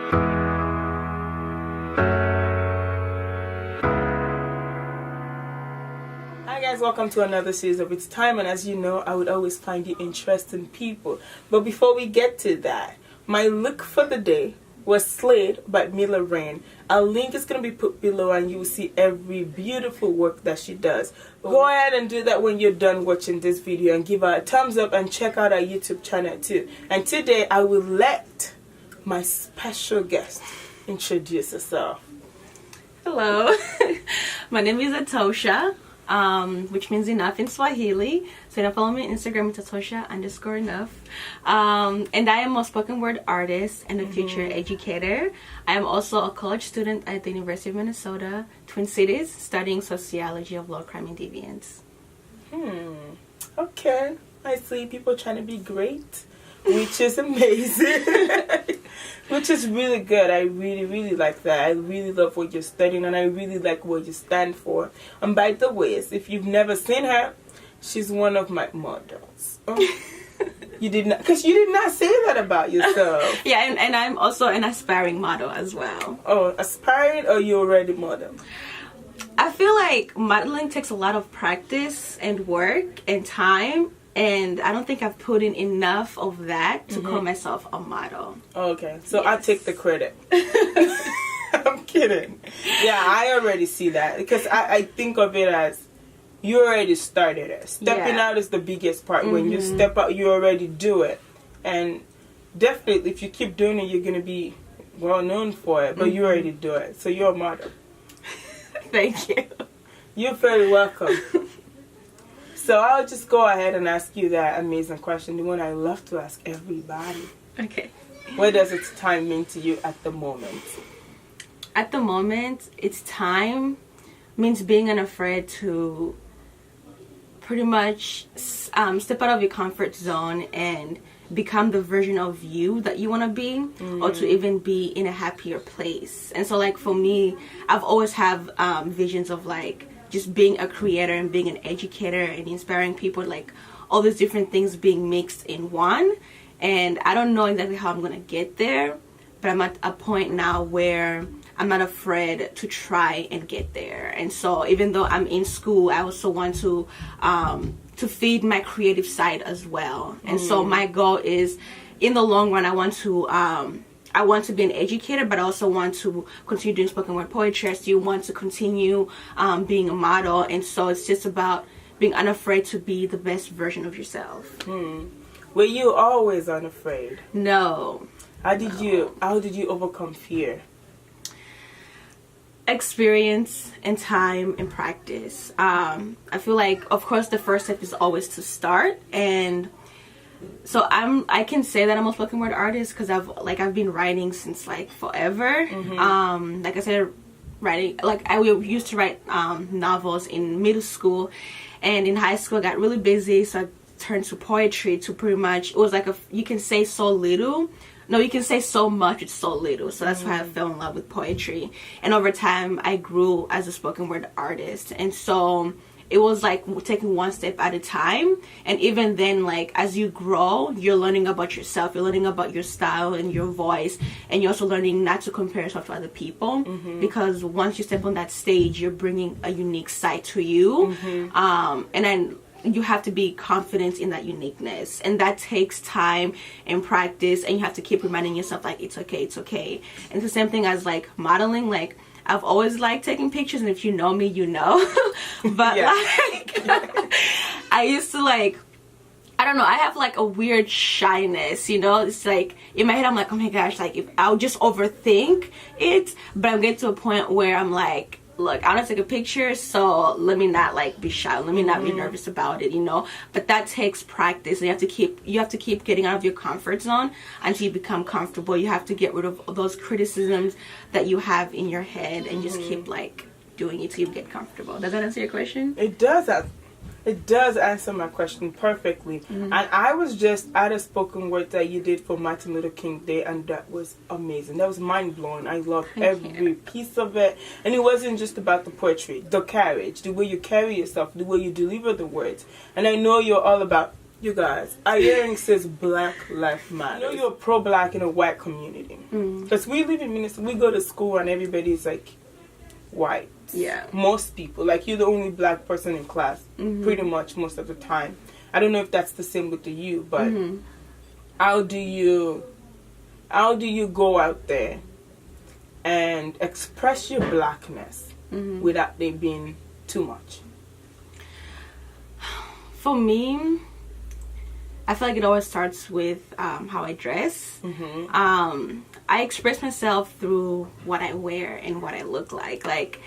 Hi guys, welcome to another series of It's Time, and as you know, I would always find you interesting people. But before we get to that, my look for the day was Slade by Mila Rain. Our link is going to be put below and you will see every beautiful work that she does. Go ahead and do that when you're done watching this video and give her a thumbs up and check out our YouTube channel too. And today I will let my special guest introduce herself. Hello, my name is Atosha. Which means enough in Swahili. So you can follow me on Instagram, it's Atosha_enough. And I am a spoken word artist and a future educator. I am also a college student at the University of Minnesota, Twin Cities, studying sociology of law, crime, and deviance. Okay. I see people trying to be great, which is amazing. Which is really good. I really like that. I really love what you're studying and I really like what you stand for. And by the way, if you've never seen her, she's one of my models. You did not, because you did not say that about yourself. Yeah, and I'm also an aspiring model as well. Oh, aspiring, or you already model? I feel like modeling takes a lot of practice and work and time. And I don't think I've put in enough of that to call myself a model. Okay, so yes. I'll take the credit. I'm kidding. Yeah, I already see that. Because I think of it as you already started it. Stepping out is the biggest part. When you step out, you already do it. And definitely, if you keep doing it, you're going to be well known for it. But you already do it. So you're a model. Thank you. You're very welcome. So I'll just go ahead and ask you that amazing question, the one I love to ask everybody. Okay. What does It's Time mean to you at the moment? At the moment, It's Time means being unafraid to pretty much step out of your comfort zone and become the version of you that you want to be, or to even be in a happier place. And so like for me, I've always have visions of like just being a creator and being an educator and inspiring people, like all these different things being mixed in one. And I don't know exactly how I'm gonna get there, but I'm at a point now where I'm not afraid to try and get there. And so even though I'm in school, I also want to feed my creative side as well. And so my goal is, in the long run, I want to be an educator, but I also want to continue doing spoken word poetry. I still want to continue being a model. And so it's just about being unafraid to be the best version of yourself. Were you always unafraid? No. How did you overcome fear? Experience and time and practice. I feel like, of course, the first step is always to start. And so I can say that I'm a spoken word artist because I've been writing since like forever. Like I said, writing, like I used to write novels in middle school, and in high school I got really busy, so I turned to poetry to pretty much, it was like you can say so little. No, you can say so much with so little. So that's why I fell in love with poetry. And over time, I grew as a spoken word artist. And so it was like taking one step at a time. And even then, like as you grow, you're learning about yourself. You're learning about your style and your voice. And you're also learning not to compare yourself to other people. Because once you step on that stage, you're bringing a unique side to you. And then you have to be confident in that uniqueness, and that takes time and practice, and you have to keep reminding yourself like it's okay. And it's the same thing as like modeling. Like I've always liked taking pictures, and if you know me, you know. But like I used to like, I don't know, I have like a weird shyness, you know. It's like in my head I'm like, oh my gosh, like if I'll just overthink it. But I'm getting to a point where I'm like, look, I want to take a picture, so let me not like be shy, let me not be nervous about it, you know. But that takes practice, and you have to keep getting out of your comfort zone until you become comfortable. You have to get rid of those criticisms that you have in your head, and just keep like doing it till you get comfortable. Does that answer your question? It does. It does answer my question perfectly. And I was just at a spoken word that you did for Martin Luther King Day, and that was amazing. That was mind-blowing. I loved every piece of it. And it wasn't just about the poetry, the carriage, the way you carry yourself, the way you deliver the words. And I know you're all about You guys, our hearing says Black Lives Matter. You know you're pro-black in a white community. Because we live in Minnesota, we go to school and everybody's like white. Yeah. Most people. Like, you're the only black person in class, pretty much most of the time. I don't know if that's the same with you, but how do you go out there and express your blackness without it being too much? For me, I feel like it always starts with how I dress. I express myself through what I wear and what I look like. Like,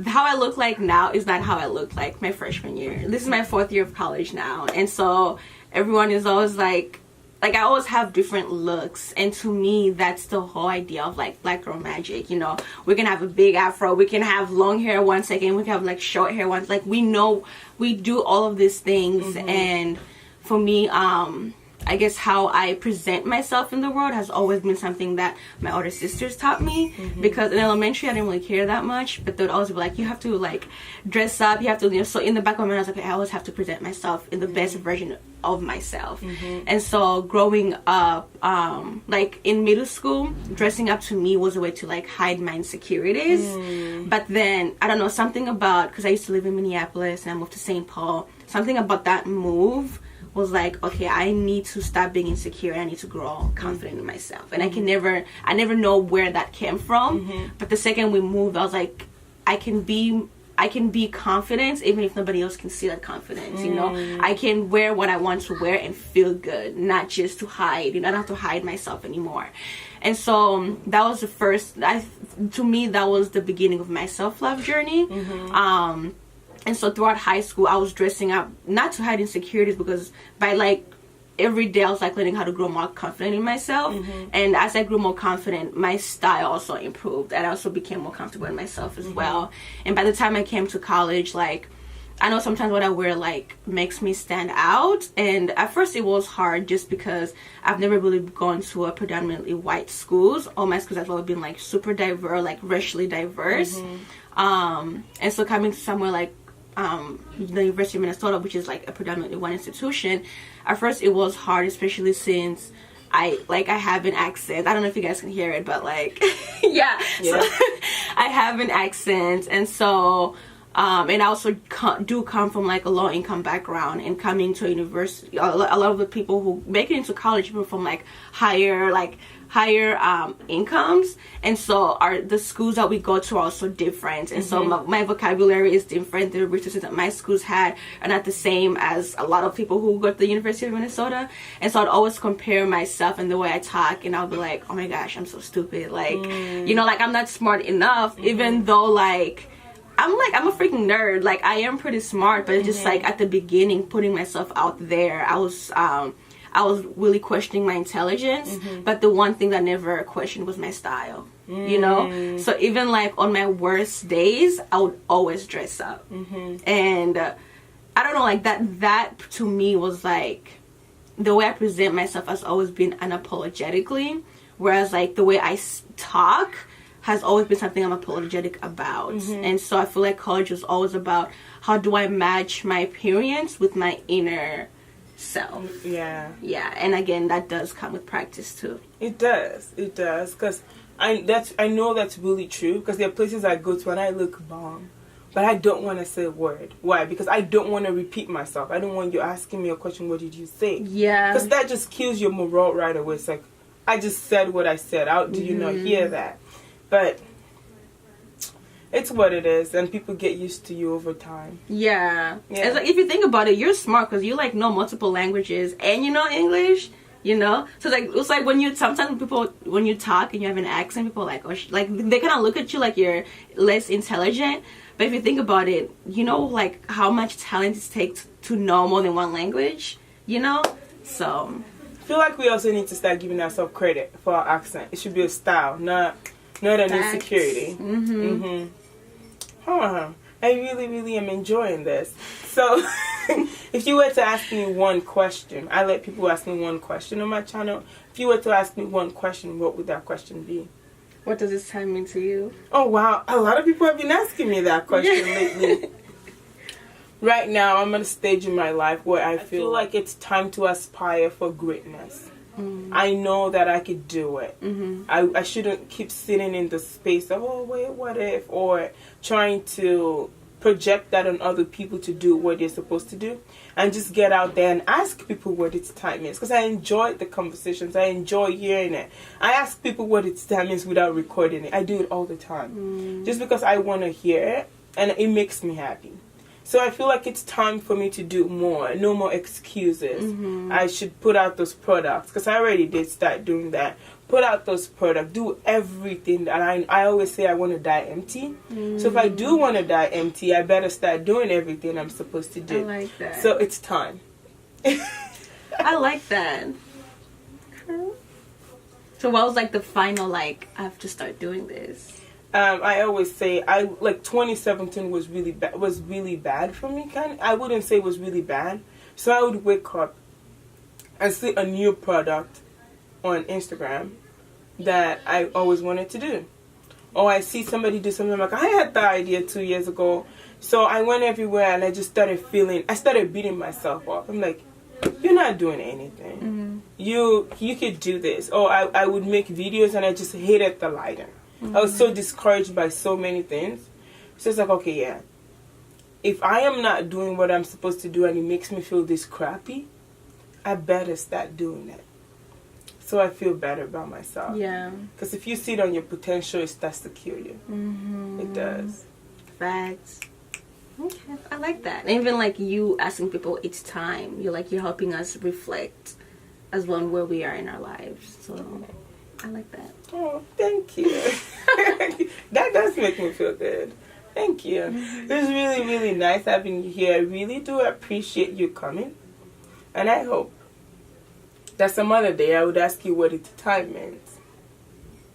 how I look like now is not how I looked like my freshman year. This is my 4th year of college now. And so everyone is always like I always have different looks. And to me, that's the whole idea of like black girl magic. You know, we can have a big afro, we can have long hair one second, we can have like short hair one. Like, we know we do all of these things. And for me, I guess how I present myself in the world has always been something that my older sisters taught me. Because in elementary I didn't really care that much, but they'd always be like, you have to like dress up, you have to, you know. So in the back of my mind I was like, I always have to present myself in the best version of myself. And so growing up, like in middle school, dressing up to me was a way to like hide my insecurities. But then I don't know, something about, because I used to live in Minneapolis and I moved to St. Paul, something about that move was like, okay, I need to stop being insecure and I need to grow confident in myself. And I never know where that came from. But the second we moved, I was like, I can be confident even if nobody else can see that confidence. You know, I can wear what I want to wear and feel good, not just to hide. You know, I don't have to hide myself anymore. And so that was the first, to me, that was the beginning of my self-love journey. And so throughout high school, I was dressing up not to hide insecurities, because by like every day I was like learning how to grow more confident in myself. And as I grew more confident, my style also improved, and I also became more comfortable in myself as well. And by the time I came to college, like, I know sometimes what I wear like makes me stand out, and at first it was hard just because I've never really gone to a predominantly white schools. All my schools have always been like super diverse, like racially diverse. And so coming to somewhere like the University of Minnesota, which is like a predominantly white institution, at first it was hard, especially since I have an accent. I don't know if you guys can hear it, but like yeah. So I have an accent, and so and I also do come from like a low income background, and coming to a university, a lot of the people who make it into college people from like higher incomes, and so the schools that we go to are also different. And so my vocabulary is different. The resources that my schools had are not the same as a lot of people who go to the University of Minnesota. And so I'd always compare myself and the way I talk, and I'll be like, oh my gosh, I'm so stupid, like you know, like I'm not smart enough, even though like I'm a freaking nerd. Like, I am pretty smart, but it's just like at the beginning, putting myself out there, I was really questioning my intelligence. But the one thing that I never questioned was my style. You know, so even like on my worst days, I would always dress up. And I don't know, like that to me was like the way I present myself has always been unapologetically, whereas like the way I talk has always been something I'm apologetic about. And so I feel like college was always about, how do I match my appearance with my inner self? Yeah, and again, that does come with practice too. It does, because I know that's really true, because there are places I go to and I look bomb, but I don't want to say a word. Why? Because I don't want to repeat myself. I don't want you asking me a question, what did you say? Yeah, because that just kills your morale right away. It's like, I just said what I said. How do you not hear that? But it's what it is, and people get used to you over time. Yeah. It's like, if you think about it, you're smart because you like know multiple languages and you know English, you know. So like, it's like when you talk and you have an accent, people are like, oh, like they kind of look at you like you're less intelligent. But if you think about it, you know, like how much talent it takes to know more than one language, you know. So I feel like we also need to start giving ourselves credit for our accent. It should be a style, not an insecurity. I really am enjoying this. So if you were to ask me one question, I let people ask me one question on my channel. If you were to ask me one question, what would that question be? What does this time mean to you? Oh wow, a lot of people have been asking me that question lately. right now I'm at a stage in my life where I feel like it's time to aspire for greatness. I know that I could do it. I shouldn't keep sitting in the space of, oh wait, what if, or trying to project that on other people to do what they're supposed to do, and just get out there and ask people what its time is, because I enjoy the conversations. I enjoy hearing it. I ask people what its time is without recording it. I do it all the time just because I want to hear it, and it makes me happy. So I feel like it's time for me to do more. No more excuses. I should put out those products, because I already did start doing that. Put out those products. Do everything that I always say I want to die empty. So if I do want to die empty, I better start doing everything I'm supposed to do. I like that. So it's time. I like that. So what was like the final, like, I have to start doing this? I always say 2017 was really bad for me. I wouldn't say it was really bad. So I would wake up and see a new product on Instagram that I always wanted to do, or I see somebody do something, like, I had the idea 2 years ago. So I went everywhere and I just started beating myself up. I'm like, you're not doing anything. You could do this. Or I would make videos and I just hated the lighting. I was so discouraged by so many things. So it's like, okay, yeah, if I am not doing what I'm supposed to do and it makes me feel this crappy, I better start doing it, so I feel better about myself. Yeah. Because if you see it on your potential, it starts to kill you. It does. Facts. Okay, I like that. And even like you asking people, it's time. You're helping us reflect as well on where we are in our lives. So I like that. Oh, thank you. That does make me feel good. Thank you. It was really, really nice having you here. I really do appreciate you coming. And I hope that some other day I would ask you what its time meant.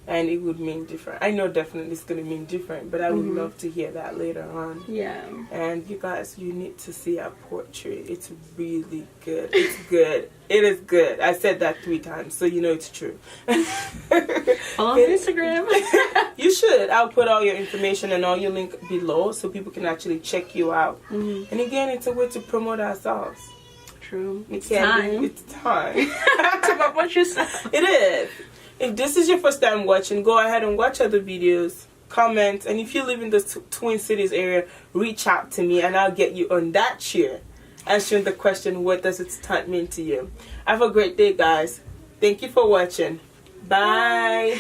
And it would mean different. I know definitely it's going to mean different, but I would love to hear that later on. Yeah. And you guys, you need to see our portrait. It's really good. It's good. It is good. I said that 3 times, so you know it's true. On Instagram. You should. I'll put all your information and all your link below so people can actually check you out. And again, it's a way to promote ourselves. True. It's time. It's time. To promote yourself. It is. If this is your first time watching, go ahead and watch other videos, comment, and if you live in the Twin Cities area, reach out to me and I'll get you on that chair answering the question, what does its time mean to you? Have a great day, guys. Thank you for watching. Bye.